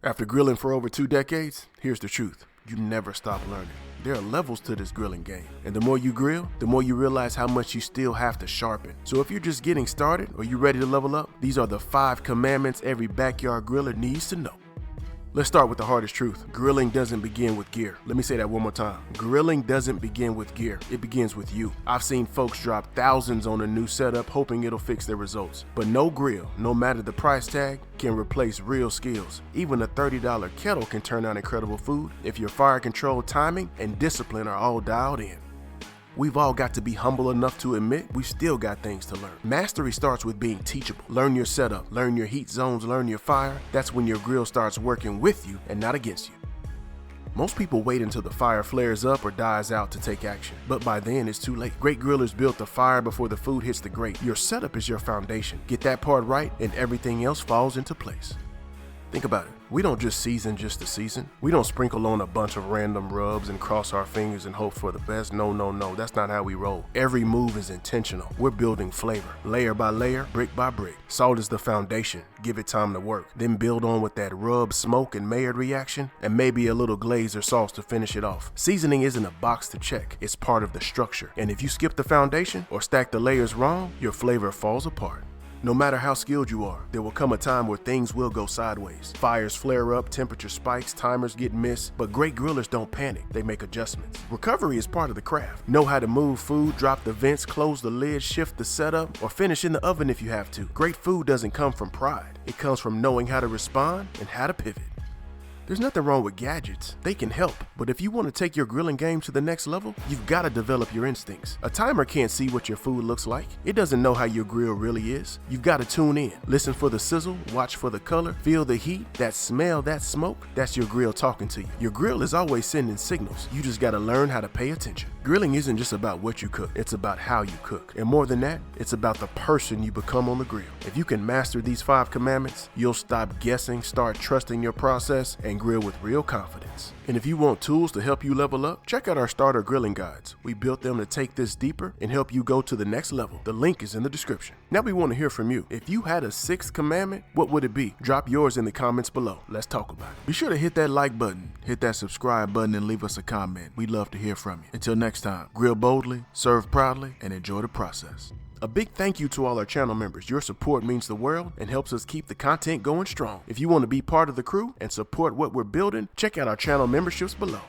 After grilling for over 2 decades, here's the truth. You never stop learning. There are levels to this grilling game, and the more you grill, the more you realize how much you still have to sharpen. So if you're just getting started or you're ready to level up, these are the 5 commandments every backyard griller needs to know. Let's start with the hardest truth. Grilling doesn't begin with gear. Let me say that one more time. Grilling doesn't begin with gear. It begins with you. I've seen folks drop thousands on a new setup hoping it'll fix their results. But no grill, no matter the price tag, can replace real skills. Even a $30 kettle can turn out incredible food if your fire control, timing, and discipline are all dialed in. We've all got to be humble enough to admit we've still got things to learn. Mastery starts with being teachable. Learn your setup, learn your heat zones, learn your fire. That's when your grill starts working with you and not against you. Most people wait until the fire flares up or dies out to take action, but by then it's too late. Great grillers built the fire before the food hits the grate. Your setup is your foundation. Get that part right and everything else falls into place. Think about it. We don't just season just to season. We don't sprinkle on a bunch of random rubs and cross our fingers and hope for the best. No. That's not how we roll. Every move is intentional. We're building flavor, layer by layer, brick by brick. Salt is the foundation. Give it time to work. Then build on with that rub, smoke, and Maillard reaction, and maybe a little glaze or sauce to finish it off. Seasoning isn't a box to check. It's part of the structure. And if you skip the foundation or stack the layers wrong, your flavor falls apart. No matter how skilled you are, there will come a time where things will go sideways. Fires flare up, temperature spikes, timers get missed, but great grillers don't panic, they make adjustments. Recovery is part of the craft. Know how to move food, drop the vents, close the lid, shift the setup, or finish in the oven if you have to. Great food doesn't come from pride. It comes from knowing how to respond and how to pivot. There's nothing wrong with gadgets. They can help, but if you want to take your grilling game to the next level, you've got to develop your instincts. A timer can't see what your food looks like. It doesn't know how your grill really is. You've got to tune in, listen for the sizzle, watch for the color, feel the heat, that smell, that smoke. That's your grill talking to you. Your grill is always sending signals. You just got to learn how to pay attention. Grilling isn't just about what you cook, it's about how you cook. And more than that, it's about the person you become on the grill. If you can master these 5 commandments, you'll stop guessing, start trusting your process, and grill with real confidence. And if you want tools to help you level up, check out our starter grilling guides. We built them to take this deeper and help you go to the next level. The link is in the description. Now we want to hear from you. If you had a 6th commandment, what would it be? Drop yours in the comments below. Let's talk about it. Be sure to hit that like button, hit that subscribe button, and leave us a comment. We'd love to hear from you. Until next time, grill boldly, serve proudly, and enjoy the process. A big thank you to all our channel members. Your support means the world and helps us keep the content going strong. If you want to be part of the crew and support what we're building, check out our channel memberships below.